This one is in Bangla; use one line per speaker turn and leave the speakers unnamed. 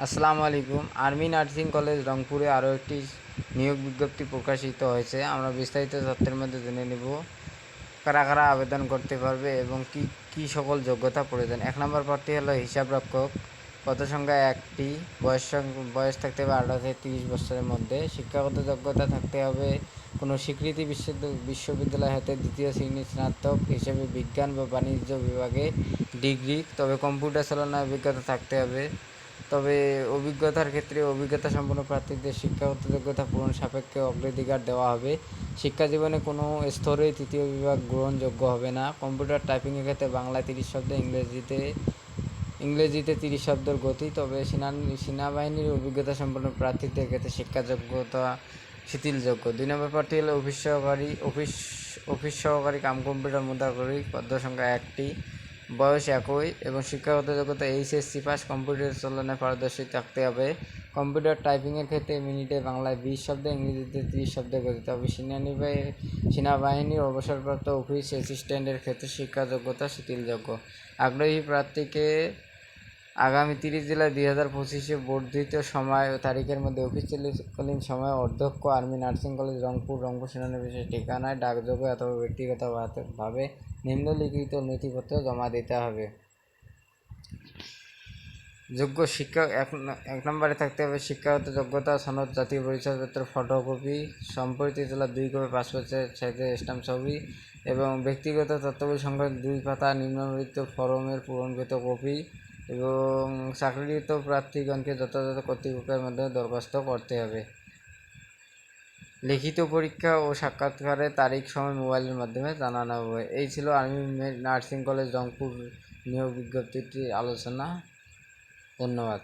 আসসালামু আলাইকুম। আর্মি নার্সিং কলেজ রংপুরে আরও একটি নিয়োগ বিজ্ঞপ্তি প্রকাশিত হয়েছে। আমরা বিস্তারিত তথ্যের মধ্যে জেনে নেব কারা কারা আবেদন করতে পারবে এবং কি কি সকল যোগ্যতা প্রয়োজন। 1 নম্বর পদটি হলো হিসাবরক্ষক, পদ সংখ্যা 1টি, বয়স থাকতে হবে 18 থেকে 30 বছরের মধ্যে। শিক্ষাগত যোগ্যতা থাকতে হবে কোনো স্বীকৃতি বিশ্ববিদ্যালয় হতে দ্বিতীয় শ্রেণীর স্নাতক হিসেবে বিজ্ঞান বা বাণিজ্য বিভাগে ডিগ্রি, তবে কম্পিউটার চালানোর অভিজ্ঞতা থাকতে হবে। তবে অভিজ্ঞতার ক্ষেত্রে অভিজ্ঞতা সম্পন্ন প্রার্থীদের শিক্ষাগত যোগ্যতা পূরণ সাপেক্ষে অগ্রাধিকার দেওয়া হবে। শিক্ষা জীবনে কোনো স্তরে তৃতীয় বিভাগ গ্রহণযোগ্য হবে না। কম্পিউটার টাইপিংয়ের ক্ষেত্রে বাংলায় 30 শব্দ, ইংরেজিতে 30 শব্দের গতি। তবে সেনাবাহিনীর অভিজ্ঞতা সম্পন্ন প্রার্থীদের ক্ষেত্রে শিক্ষা যোগ্যতা শিথিলযোগ্য। 2 নম্বর প্রার্থী হলো অফিস সহকারী কাম কম্পিউটার মুদ্রাকরী, পদ সংখ্যা 1টি, বয়স একই এবং শিক্ষাগত যোগ্যতা এইচএসসি পাস, কম্পিউটার চালানোয় পারদর্শী থাকতে হবে। কম্পিউটার টাইপিংয়ের ক্ষেত্রে মিনিটে বাংলায় 20 শব্দ, ইংরেজিতে 30 শব্দের গতি। তবে সেনাবাহিনীর অবসরপ্রাপ্ত অফিস অ্যাসিস্ট্যান্টের ক্ষেত্রে শিক্ষা যোগ্যতা শিথিলযোগ্য। আগ্রহী প্রার্থীকে আগামী 30 জুলাই 2025 বর্ধিত সময় ও তারিখের মধ্যে অফিস চলাকালীন সময়ে অধ্যক্ষ, আর্মি নার্সিং কলেজ, রংপুর সেনানিবাসের ঠিকানায় ডাকযোগে অথবা ব্যক্তিগতভাবে নিম্নলিখিত নথিপত্র জমা দিতে হবে। যোগ্য শিক্ষক এক নম্বরে থাকতে হবে শিক্ষাগত যোগ্যতা সনদ, জাতীয় পরিচয়পত্র ফটোকপি, সম্পত্তি তোলা 2 কপি, পাসপোর্ট সাইজের স্ট্যাম্প ছবি এবং ব্যক্তিগত তথ্যাবলী সংক্রান্ত 2 পাতা নিম্নলিখিত ফরমের পূরণকৃত কপি এবং চাকরিরত প্রার্থীগণকে যথাযথ কর্তৃপক্ষের মাধ্যমে দরখাস্ত করতে হবে। লিখিত পরীক্ষা ও সাক্ষাৎকারের তারিখ সময় মোবাইলের মাধ্যমে জানানো হবে। এই ছিল আর্মি নার্সিং কলেজ রংপুর নিয়োগ বিজ্ঞপ্তিটির আলোচনা। ধন্যবাদ।